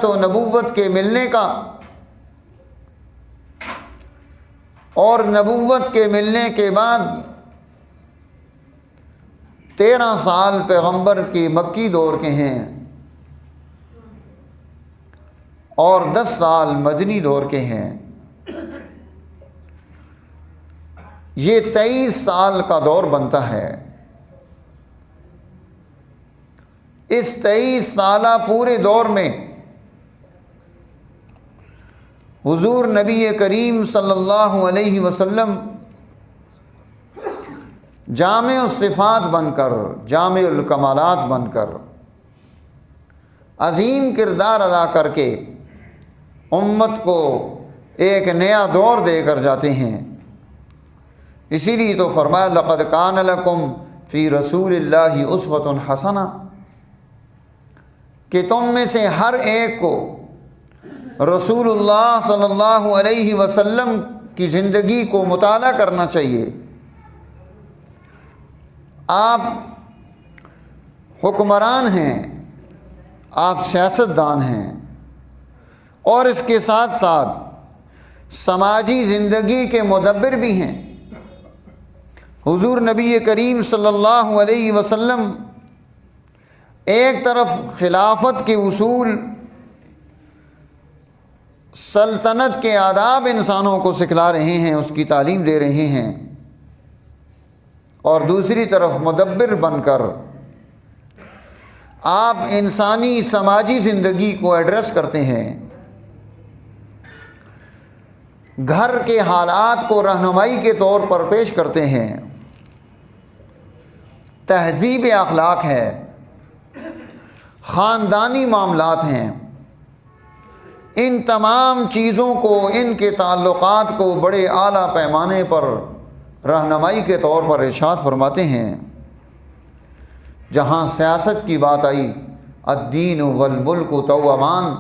تو نبوت کے ملنے کا، اور نبوت کے ملنے کے بعد 13 سال پیغمبر کے مکی دور کے ہیں اور 10 سال مدنی دور کے ہیں۔ یہ 23 سال کا دور بنتا ہے۔ اس 23 سالہ پورے دور میں حضور نبی کریم صلی اللہ علیہ وسلم جامع الصفات بن کر، جامع الکمالات بن کر، عظیم کردار ادا کر کے امت کو ایک نیا دور دے کر جاتے ہیں۔ اسی لیے تو فرمایا لقد کان لکم فی رسول اللہ اسوۃ حسنہ، کہ تم میں سے ہر ایک کو رسول اللہ صلی اللہ علیہ وسلم کی زندگی کو مطالعہ کرنا چاہیے۔ آپ حکمران ہیں، آپ سیاستدان ہیں، اور اس کے ساتھ ساتھ سماجی زندگی کے مدبر بھی ہیں۔ حضور نبی کریم صلی اللہ علیہ وسلم ایک طرف خلافت کے اصول، سلطنت کے آداب انسانوں کو سکھلا رہے ہیں، اس کی تعلیم دے رہے ہیں، اور دوسری طرف مدبر بن کر آپ انسانی سماجی زندگی کو ایڈریس کرتے ہیں، گھر کے حالات کو رہنمائی کے طور پر پیش کرتے ہیں۔ تہذیب اخلاق ہے، خاندانی معاملات ہیں، ان تمام چیزوں کو، ان کے تعلقات کو بڑے اعلیٰ پیمانے پر رہنمائی کے طور پر ارشاد فرماتے ہیں۔ جہاں سیاست کی بات آئی، الدین والملک توامان،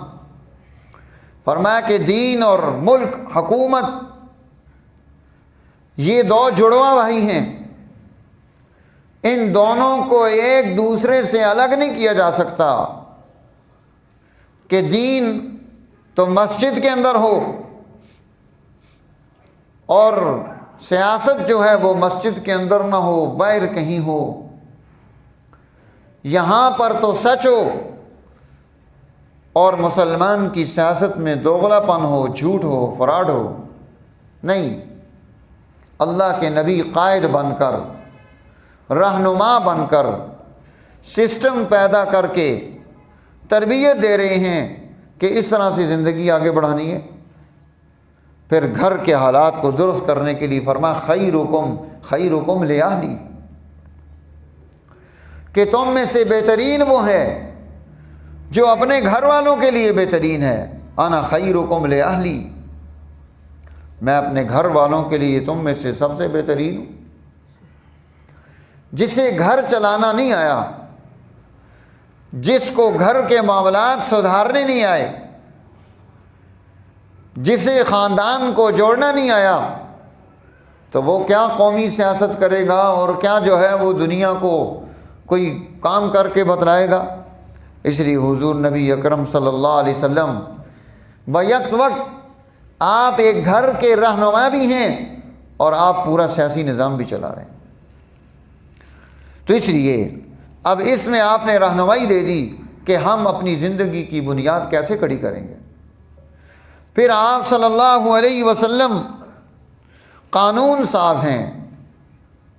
فرمایا کہ دین اور ملک، حکومت، یہ دو جڑواں بھائی ہیں، ان دونوں کو ایک دوسرے سے الگ نہیں کیا جا سکتا، کہ دین تو مسجد کے اندر ہو اور سیاست جو ہے وہ مسجد کے اندر نہ ہو، باہر کہیں ہو۔ یہاں پر تو سچ ہو اور مسلمان کی سیاست میں دوغلا پن ہو، جھوٹ ہو، فراڈ ہو، نہیں۔ اللہ کے نبی قائد بن کر، رہنما بن کر، سسٹم پیدا کر کے تربیت دے رہے ہیں کہ اس طرح سے زندگی آگے بڑھانی ہے۔ پھر گھر کے حالات کو درست کرنے کے لیے فرمایا خیرکم خیرکم لأہلی، کہ تم میں سے بہترین وہ ہے جو اپنے گھر والوں کے لیے بہترین ہے۔ انا خیرکم لأہلی، میں اپنے گھر والوں کے لیے تم میں سے سب سے بہترین ہوں۔ جسے گھر چلانا نہیں آیا، جس کو گھر کے معاملات سدھارنے نہیں آئے، جسے خاندان کو جوڑنا نہیں آیا، تو وہ کیا قومی سیاست کرے گا اور کیا جو ہے وہ دنیا کو کوئی کام کر کے بتلائے گا۔ اس لیے حضور نبی اکرم صلی اللہ علیہ وسلم بیک وقت آپ ایک گھر کے رہنما بھی ہیں اور آپ پورا سیاسی نظام بھی چلا رہے ہیں۔ تو اس لیے اب اس میں آپ نے رہنمائی دے دی کہ ہم اپنی زندگی کی بنیاد کیسے کھڑی کریں گے۔ پھر آپ صلی اللہ علیہ وسلم قانون ساز ہیں،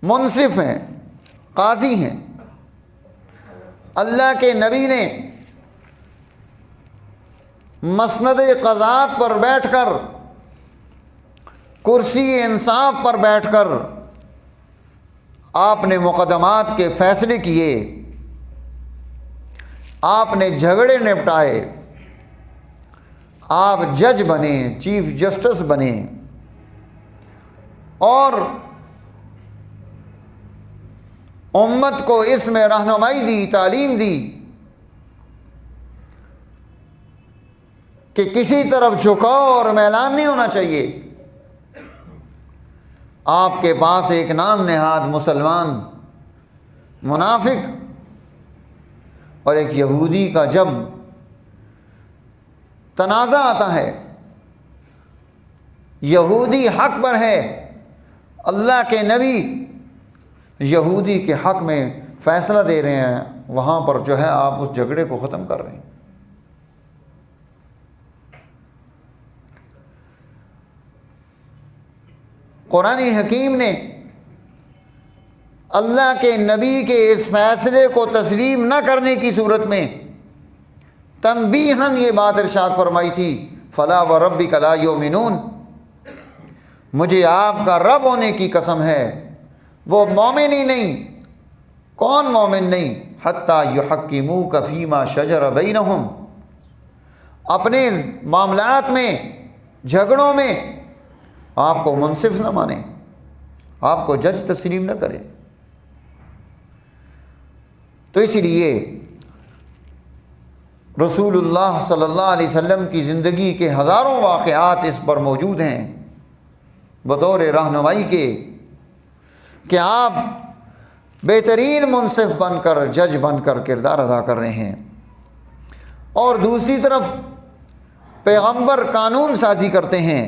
منصف ہیں، قاضی ہیں۔ اللہ کے نبی نے مسند قضات پر بیٹھ کر، کرسی انصاف پر بیٹھ کر آپ نے مقدمات کے فیصلے کیے، آپ نے جھگڑے نپٹائے، آپ جج بنے، چیف جسٹس بنے، اور امت کو اس میں رہنمائی دی، تعلیم دی کہ کسی طرف جھکاؤ اور میلان نہیں ہونا چاہیے۔ آپ کے پاس ایک نام نہاد مسلمان، منافق اور ایک یہودی کا جب تنازع آتا ہے، یہودی حق پر ہے، اللہ کے نبی یہودی کے حق میں فیصلہ دے رہے ہیں، وہاں پر جو ہے آپ اس جھگڑے کو ختم کر رہے ہیں۔ قرآن حکیم نے اللہ کے نبی کے اس فیصلے کو تسلیم نہ کرنے کی صورت میں تنبیہاً یہ بات ارشاد فرمائی تھی، فلا وربک لا یؤمنون، مجھے آپ کا رب ہونے کی قسم ہے وہ مومن ہی نہیں۔ کون مومن نہیں؟ حتی یحکموک فیما شجر بینہم، اپنے معاملات میں، جھگڑوں میں آپ کو منصف نہ مانے، آپ کو جج تسلیم نہ کرے۔ تو اس لیے رسول اللہ صلی اللہ علیہ وسلم کی زندگی کے ہزاروں واقعات اس پر موجود ہیں بطور رہنمائی کے کہ آپ بہترین منصف بن کر، جج بن کر کردار ادا کر رہے ہیں، اور دوسری طرف پیغمبر قانون سازی کرتے ہیں،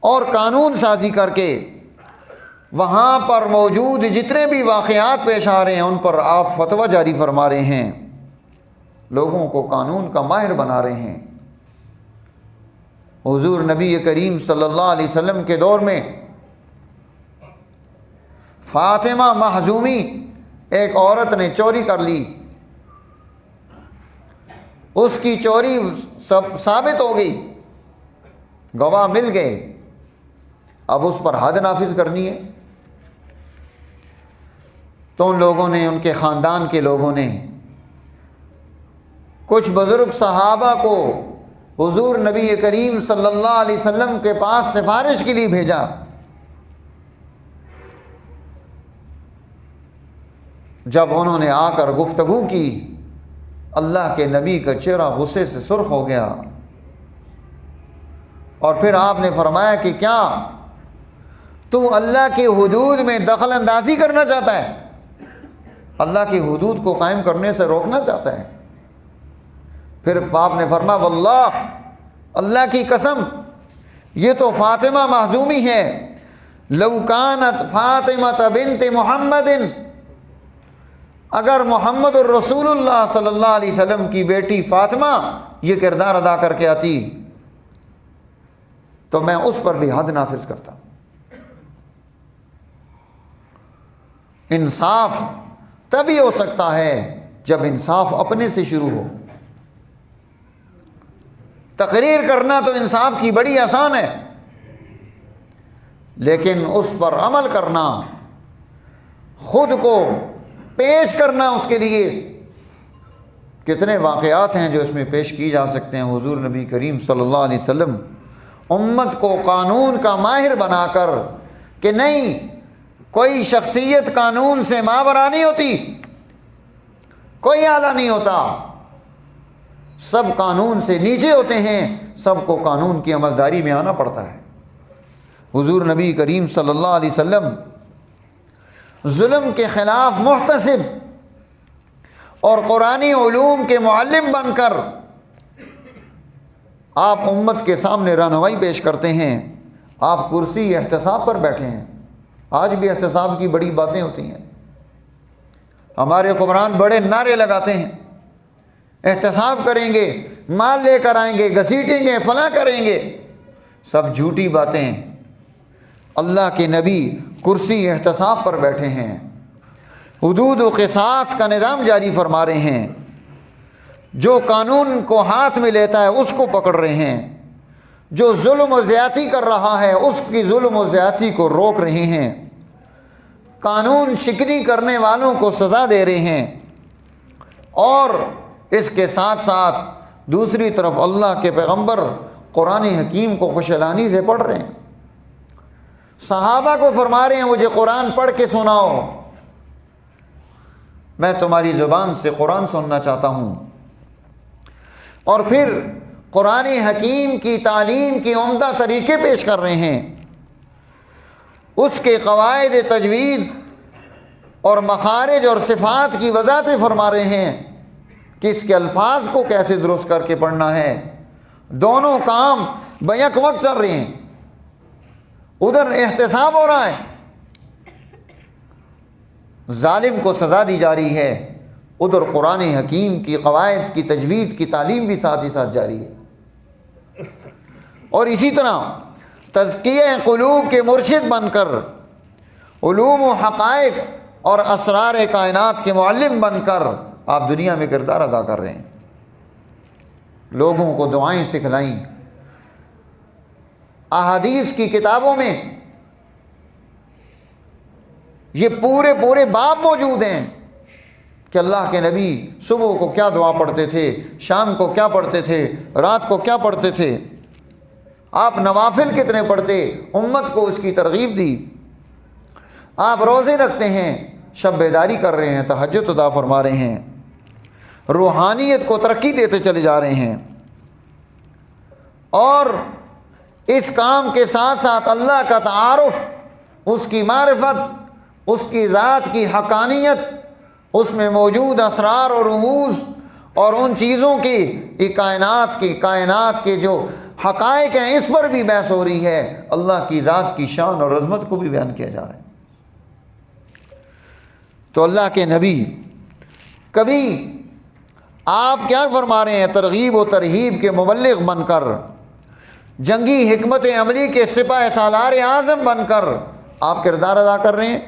اور قانون سازی کر کے وہاں پر موجود جتنے بھی واقعات پیش آ رہے ہیں ان پر آپ فتویٰ جاری فرما رہے ہیں، لوگوں کو قانون کا ماہر بنا رہے ہیں۔ حضور نبی کریم صلی اللہ علیہ وسلم کے دور میں فاطمہ مخزومی ایک عورت نے چوری کر لی، اس کی چوری ثابت ہو گئی، گواہ مل گئے، اب اس پر حد نافذ کرنی ہے۔ تو ان لوگوں نے، ان کے خاندان کے لوگوں نے کچھ بزرگ صحابہ کو حضور نبی کریم صلی اللہ علیہ وسلم کے پاس سفارش کے لیے بھیجا۔ جب انہوں نے آ کر گفتگو کی، اللہ کے نبی کا چہرہ غصے سے سرخ ہو گیا، اور پھر آپ نے فرمایا کہ کیا تو اللہ کی حدود میں دخل اندازی کرنا چاہتا ہے؟ اللہ کی حدود کو قائم کرنے سے روکنا چاہتا ہے؟ پھر آپ نے فرمایا واللہ، اللہ کی قسم، یہ تو فاطمہ مخزومی ہے، لو کانت فاطمہ بنت محمد، اگر محمد الرسول اللہ صلی اللہ علیہ وسلم کی بیٹی فاطمہ یہ کردار ادا کر کے آتی تو میں اس پر بھی حد نافذ کرتا۔ انصاف تبھی ہو سکتا ہے جب انصاف اپنے سے شروع ہو۔ تقریر کرنا تو انصاف کی بڑی آسان ہے، لیکن اس پر عمل کرنا، خود کو پیش کرنا، اس کے لیے کتنے واقعات ہیں جو اس میں پیش کی جا سکتے ہیں۔ حضور نبی کریم صلی اللہ علیہ وسلم امت کو قانون کا ماہر بنا کر کہ نہیں، کوئی شخصیت قانون سے ماورا نہیں ہوتی، کوئی اعلیٰ نہیں ہوتا، سب قانون سے نیچے ہوتے ہیں، سب کو قانون کی عملداری میں آنا پڑتا ہے۔ حضور نبی کریم صلی اللہ علیہ وسلم ظلم کے خلاف محتسب اور قرآنی علوم کے معلم بن کر آپ امت کے سامنے رہنمائی پیش کرتے ہیں۔ آپ کرسی احتساب پر بیٹھے ہیں، آج بھی احتساب کی بڑی باتیں ہوتی ہیں، ہمارے حکمران بڑے نعرے لگاتے ہیں، احتساب کریں گے، مال لے کر آئیں گے، گھسیٹیں گے، فلاں کریں گے، سب جھوٹی باتیں ہیں۔ اللہ کے نبی کرسی احتساب پر بیٹھے ہیں، حدود و قصاص کا نظام جاری فرما رہے ہیں، جو قانون کو ہاتھ میں لیتا ہے اس کو پکڑ رہے ہیں، جو ظلم و زیادتی کر رہا ہے اس کی ظلم و زیادتی کو روک رہے ہیں، قانون شکنی کرنے والوں کو سزا دے رہے ہیں، اور اس کے ساتھ ساتھ دوسری طرف اللہ کے پیغمبر قرآن حکیم کو خوش اعلانی سے پڑھ رہے ہیں، صحابہ کو فرما رہے ہیں مجھے قرآن پڑھ کے سناؤ، میں تمہاری زبان سے قرآن سننا چاہتا ہوں۔ اور پھر قرآن حکیم کی تعلیم کی عمدہ طریقے پیش کر رہے ہیں، اس کے قواعد تجوید اور مخارج اور صفات کی وضاحتیں فرما رہے ہیں، کہ اس کے الفاظ کو کیسے درست کر کے پڑھنا ہے۔ دونوں کام بیک وقت چل رہے ہیں، ادھر احتساب ہو رہا ہے، ظالم کو سزا دی جا رہی ہے، ادھر قرآن حکیم کی قواعد کی تجوید کی تعلیم بھی ساتھ ہی ساتھ جاری ہے۔ اور اسی طرح تزکیہ قلوب کے مرشد بن کر، علوم و حقائق اور اسرار کائنات کے معلم بن کر آپ دنیا میں کردار ادا کر رہے ہیں، لوگوں کو دعائیں سکھلائیں۔ احادیث کی کتابوں میں یہ پورے باب موجود ہیں کہ اللہ کے نبی صبح کو کیا دعا پڑھتے تھے، شام کو کیا پڑھتے تھے، رات کو کیا پڑھتے تھے، آپ نوافل کتنے پڑھتے، امت کو اس کی ترغیب دی۔ آپ روزے رکھتے ہیں، شب بیداری کر رہے ہیں، تہجد ادا فرما رہے ہیں، روحانیت کو ترقی دیتے چلے جا رہے ہیں، اور اس کام کے ساتھ ساتھ اللہ کا تعارف، اس کی معرفت، اس کی ذات کی حقانیت، اس میں موجود اسرار اور رموز اور ان چیزوں کی کائنات کے جو حقائق ہیں اس پر بھی بحث ہو رہی ہے، اللہ کی ذات کی شان اور عظمت کو بھی بیان کیا جا رہا ہے۔ تو اللہ کے نبی کبھی آپ کیا فرما رہے ہیں، ترغیب و ترہیب کے مبلغ بن کر، جنگی حکمت عملی کے سپاہ سالار اعظم بن کر آپ کردار ادا کر رہے ہیں۔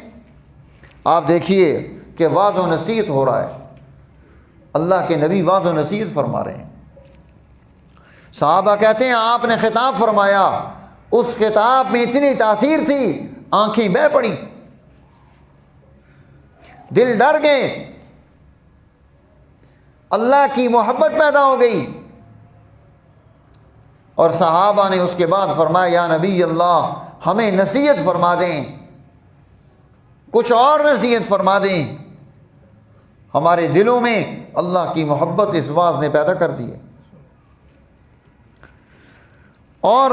آپ دیکھیے کہ واعظ و نصیحت ہو رہا ہے، اللہ کے نبی واعظ و نصیحت فرما رہے ہیں۔ صحابہ کہتے ہیں آپ نے خطاب فرمایا، اس خطاب میں اتنی تاثیر تھی، آنکھیں بہہ پڑی، دل ڈر گئے، اللہ کی محبت پیدا ہو گئی۔ اور صحابہ نے اس کے بعد فرمایا یا نبی اللہ ہمیں نصیحت فرما دیں، کچھ اور نصیحت فرما دیں۔ ہمارے دلوں میں اللہ کی محبت اس واعظ نے پیدا کر دی ہے، اور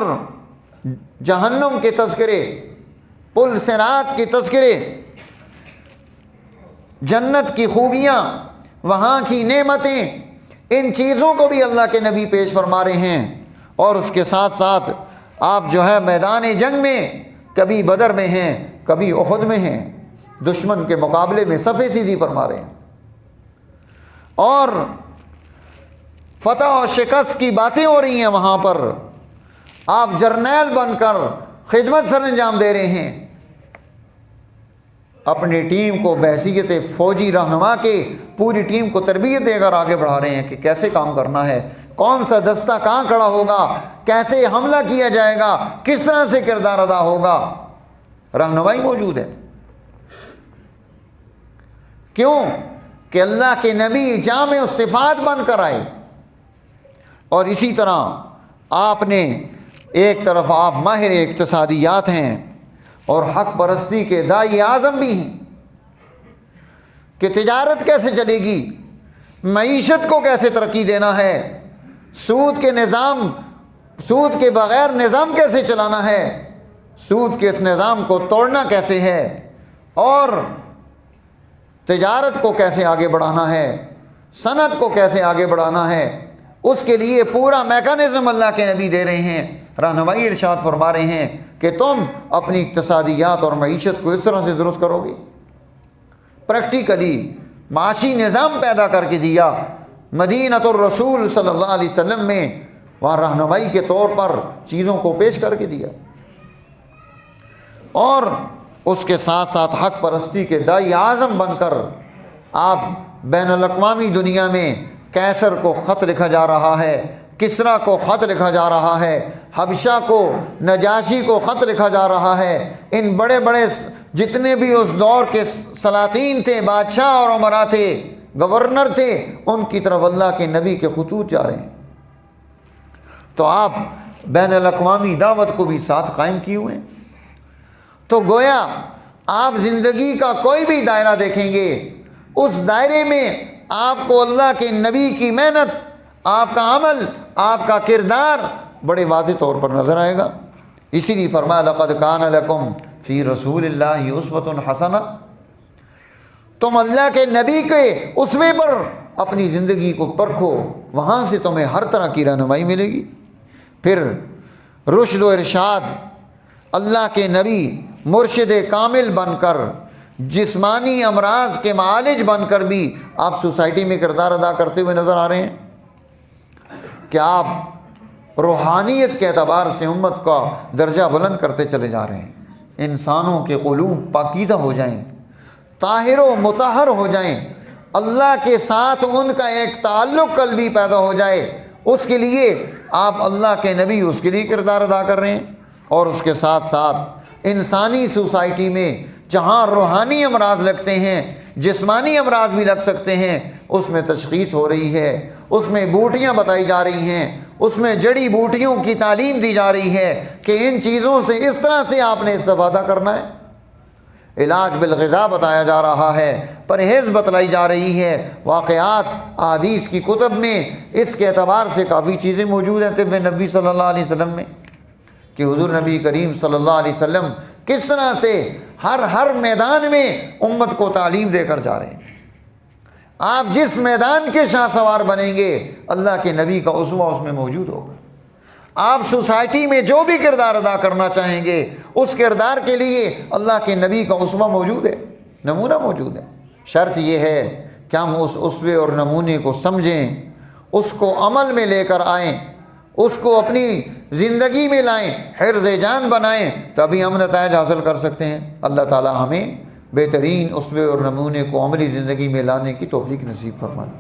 جہنم کے تذکرے، پل صراط کے تذکرے، جنت کی خوبیاں، وہاں کی نعمتیں، ان چیزوں کو بھی اللہ کے نبی پیش فرما رہے ہیں۔ اور اس کے ساتھ ساتھ آپ جو ہے میدان جنگ میں کبھی بدر میں ہیں، کبھی احد میں ہیں، دشمن کے مقابلے میں صفیں سیدھی فرما رہے ہیں، اور فتح و شکست کی باتیں ہو رہی ہیں وہاں پر، آپ جرنیل بن کر خدمت سر انجام دے رہے ہیں، اپنی ٹیم کو بحیثیت فوجی رہنما کے پوری ٹیم کو تربیت دے کر آگے بڑھا رہے ہیں کہ کیسے کام کرنا ہے، کون سا دستہ کہاں کھڑا ہوگا، کیسے حملہ کیا جائے گا، کس طرح سے کردار ادا ہوگا، رہنمائی موجود ہے۔ کیوں کہ اللہ کے نبی جامع الصفات بن کر آئے۔ اور اسی طرح آپ نے ایک طرف آپ ماہر اقتصادیات ہیں اور حق پرستی کے داعی اعظم بھی ہیں کہ تجارت کیسے چلے گی، معیشت کو کیسے ترقی دینا ہے، سود کے بغیر نظام کیسے چلانا ہے، سود کے اس نظام کو توڑنا کیسے ہے، اور تجارت کو کیسے آگے بڑھانا ہے، صنعت کو کیسے آگے بڑھانا ہے، اس کے لیے پورا میکانزم اللہ کے نبی دے رہے ہیں، رہنمائی ارشاد فرما رہے ہیں کہ تم اپنی اقتصادیات اور معیشت کو اس طرح سے درست کرو گے۔ پریکٹیکلی معاشی نظام پیدا کر کے دیا، مدینہ الرسول صلی اللہ علیہ وسلم میں وہاں رہنمائی کے طور پر چیزوں کو پیش کر کے دیا، اور اس کے ساتھ ساتھ حق پرستی کے داعی اعظم بن کر آپ بین الاقوامی دنیا میں کیسر کو خط لکھا جا رہا ہے، کسرا کو خط لکھا جا رہا ہے، حبشہ کو، نجاشی کو خط لکھا جا رہا ہے، ان بڑے بڑے جتنے بھی اس دور کے سلاطین تھے، بادشاہ اور امراء تھے، گورنر تھے، ان کی طرف اللہ کے نبی کے خطوط جا رہے ہیں۔ تو آپ بین الاقوامی دعوت کو بھی ساتھ قائم کیے ہوئے ہیں۔ تو گویا آپ زندگی کا کوئی بھی دائرہ دیکھیں گے، اس دائرے میں آپ کو اللہ کے نبی کی محنت، آپ کا عمل، آپ کا کردار بڑے واضح طور پر نظر آئے گا۔ اسی لیے فرمایا لقد کان لکم فی رسول اللہ اسوۃ حسنہ، تم اللہ کے نبی کے اسوے پر اپنی زندگی کو پرکھو، وہاں سے تمہیں ہر طرح کی رہنمائی ملے گی۔ پھر رشد و ارشاد، اللہ کے نبی مرشد کامل بن کر، جسمانی امراض کے معالج بن کر بھی آپ سوسائٹی میں کردار ادا کرتے ہوئے نظر آ رہے ہیں کہ آپ روحانیت کے اعتبار سے امت کا درجہ بلند کرتے چلے جا رہے ہیں۔ انسانوں کے قلوب پاکیزہ ہو جائیں، طاہر و مطہر ہو جائیں، اللہ کے ساتھ ان کا ایک تعلق قلبی پیدا ہو جائے، اس کے لیے آپ اللہ کے نبی اس کے لیے کردار ادا کر رہے ہیں۔ اور اس کے ساتھ ساتھ انسانی سوسائٹی میں جہاں روحانی امراض لگتے ہیں، جسمانی امراض بھی لگ سکتے ہیں، اس میں تشخیص ہو رہی ہے، اس میں بوٹیاں بتائی جا رہی ہیں، اس میں جڑی بوٹیوں کی تعلیم دی جا رہی ہے کہ ان چیزوں سے اس طرح سے آپ نے استفادہ کرنا ہے۔ علاج بالغذا بتایا جا رہا ہے، پرہیز بتلائی جا رہی ہے۔ واقعات احادیث کی کتب میں اس کے اعتبار سے کافی چیزیں موجود ہیں طب نبی صلی اللہ علیہ وسلم میں، کہ حضور نبی کریم صلی اللہ علیہ وسلم کس طرح سے ہر میدان میں امت کو تعلیم دے کر جا رہے ہیں۔ آپ جس میدان کے شاہ سوار بنیں گے، اللہ کے نبی کا اسوہ اس میں موجود ہوگا۔ آپ سوسائٹی میں جو بھی کردار ادا کرنا چاہیں گے، اس کردار کے لیے اللہ کے نبی کا اسوہ موجود ہے، نمونہ موجود ہے۔ شرط یہ ہے کہ ہم اس اسوے اور نمونے کو سمجھیں، اس کو عمل میں لے کر آئیں، اس کو اپنی زندگی میں لائیں، حرز جان بنائیں، تبھی ہم نتائج حاصل کر سکتے ہیں۔ اللہ تعالی ہمیں بہترین اسوے اور نمونے کو عملی زندگی میں لانے کی توفیق نصیب فرمائے۔